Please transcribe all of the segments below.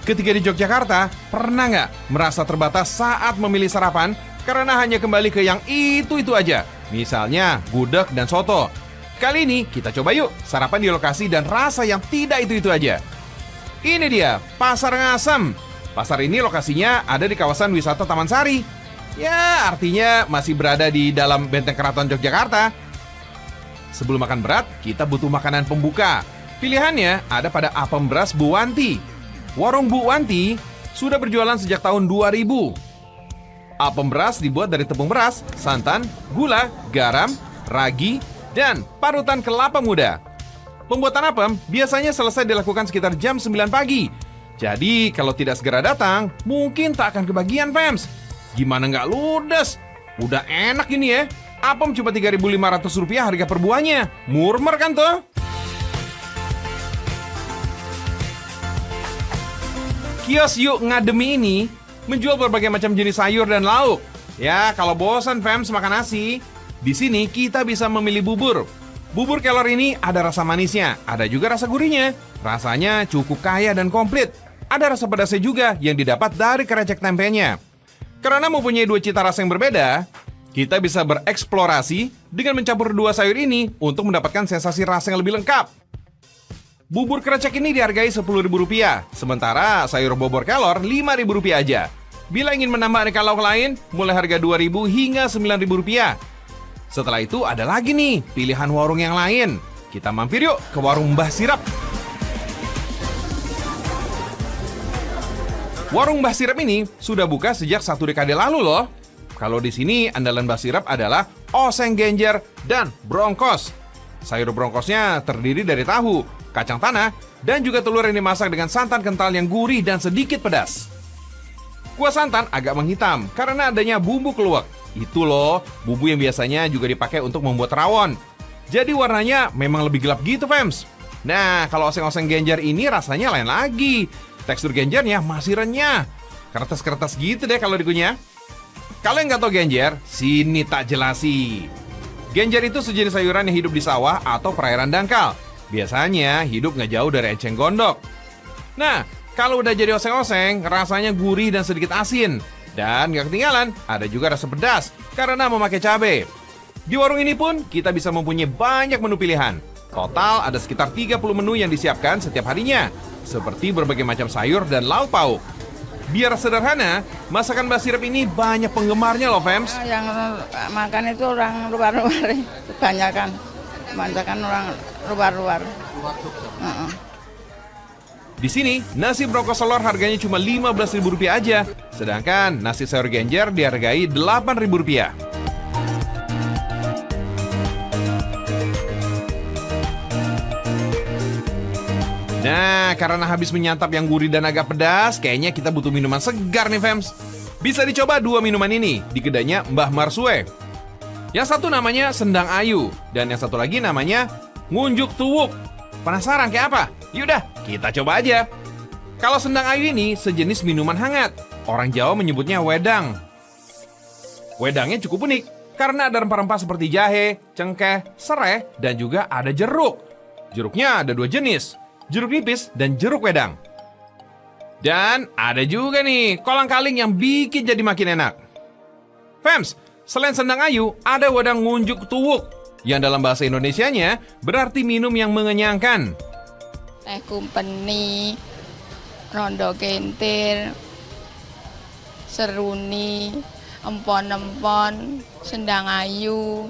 Ketika di Yogyakarta, pernah nggak merasa terbatas saat memilih sarapan karena hanya kembali ke yang itu-itu aja? Misalnya gudeg dan soto. Kali ini kita coba yuk sarapan di lokasi dan rasa yang tidak itu-itu aja. Ini dia, Pasar Ngasem. Pasar ini lokasinya ada di kawasan wisata Taman Sari. Ya, artinya masih berada di dalam benteng keraton Yogyakarta. Sebelum makan berat, kita butuh makanan pembuka. Pilihannya ada pada apem beras Bu Wanti. Warung Bu Wanti sudah berjualan sejak tahun 2000. Apem beras dibuat dari tepung beras, santan, gula, garam, ragi, dan parutan kelapa muda. Pembuatan apem biasanya selesai dilakukan sekitar jam 9 pagi. Jadi kalau tidak segera datang, mungkin tak akan kebagian, fams. Gimana nggak ludes? Udah enak ini ya. Apem cuma Rp3.500 harga per buahnya. Murmer kan tuh? Kios Yuk Ngademi ini menjual berbagai macam jenis sayur dan lauk. Ya, kalau bosan fams makan nasi, di sini kita bisa memilih bubur. Bubur kelor ini ada rasa manisnya, ada juga rasa gurihnya. Rasanya cukup kaya dan komplit. Ada rasa pedasnya juga yang didapat dari krecek tempenya. Karena mempunyai dua cita rasa yang berbeda, kita bisa bereksplorasi dengan mencampur dua sayur ini untuk mendapatkan sensasi rasa yang lebih lengkap. Bubur krecek ini dihargai Rp10.000, sementara sayur bobor kelor Rp5.000 aja. Bila ingin menambah aneka lauk lain, mulai harga Rp2.000 hingga Rp9.000. Setelah itu ada lagi nih pilihan warung yang lain. Kita mampir yuk ke warung Mbah Sirap. Warung Mbah Sirap ini sudah buka sejak 1 dekade lalu loh. Kalau di sini andalan Mbah Sirap adalah oseng genjer dan brongkos. Sayur brongkosnya terdiri dari tahu, kacang tanah, dan juga telur yang dimasak dengan santan kental yang gurih dan sedikit pedas. Kuah santan agak menghitam karena adanya bumbu keluak. Itu loh, bumbu yang biasanya juga dipakai untuk membuat rawon. Jadi warnanya memang lebih gelap gitu, fams. Nah, kalau oseng-oseng genjer ini rasanya lain lagi. Tekstur genjernya masih renyah. Kertas-kertas gitu deh kalau dikunyah. Kalau yang nggak tahu genjer, sini tak jelasi. Genjer itu sejenis sayuran yang hidup di sawah atau perairan dangkal. Biasanya hidup nggak jauh dari eceng gondok. Nah, kalau udah jadi oseng-oseng, rasanya gurih dan sedikit asin. Dan nggak ketinggalan, ada juga rasa pedas karena memakai cabai. Di warung ini pun kita bisa mempunyai banyak menu pilihan. Total ada sekitar 30 menu yang disiapkan setiap harinya, seperti berbagai macam sayur dan lauk pauk. Biar sederhana, masakan Mbah Sirap ini banyak penggemarnya loh, fams. Yang makan itu orang luar-luar, kebanyakan. Kebanyakan orang luar-luar. Di sini, nasi brongkos telur harganya cuma Rp15.000 aja. Sedangkan nasi sayur genjer dihargai Rp8.000. Nah, karena habis menyantap yang gurih dan agak pedas, kayaknya kita butuh minuman segar nih, fams. Bisa dicoba dua minuman ini di kedainya Mbah Marsue. Yang satu namanya Sendang Ayu, dan yang satu lagi namanya Ngunjuk Tuwuk. Penasaran kayak apa? Yaudah, kita coba aja. Kalau Sendang Ayu ini sejenis minuman hangat. Orang Jawa menyebutnya wedang. Wedangnya cukup unik, karena ada rempah-rempah seperti jahe, cengkeh, serai, dan juga ada jeruk. Jeruknya ada dua jenis, jeruk nipis dan jeruk wedang. Dan ada juga nih kolang-kaling yang bikin jadi makin enak. Fams, selain Sendang Ayu, ada wedang Ngunjuk Tuwuk, yang dalam bahasa Indonesianya berarti minum yang mengenyangkan. Teh kumpeni, rondo kentir, seruni, empon-empon, Sendang Ayu,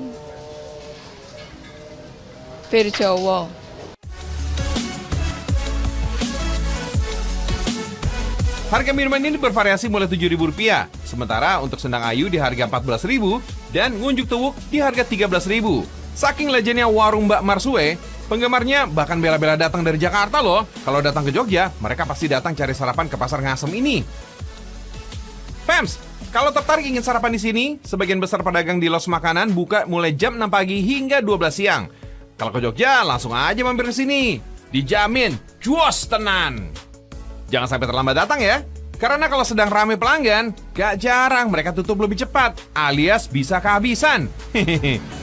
bir Jawa. Harga minuman ini bervariasi mulai Rp7.000, sementara untuk Sendang Ayu di harga Rp14.000 dan Ngunjuk Tuwuk di harga Rp13.000. Saking legendnya warung Mbak Marsue, penggemarnya bahkan bela-bela datang dari Jakarta loh. Kalau datang ke Jogja, mereka pasti datang cari sarapan ke Pasar Ngasem ini. Fams, kalau tertarik ingin sarapan di sini, sebagian besar pedagang di los makanan buka mulai jam 6 pagi hingga 12 siang. Kalau ke Jogja, langsung aja mampir ke sini. Dijamin, juos tenan. Jangan sampai terlambat datang ya, karena kalau sedang ramai pelanggan, gak jarang mereka tutup lebih cepat, alias bisa kehabisan. Hehehe.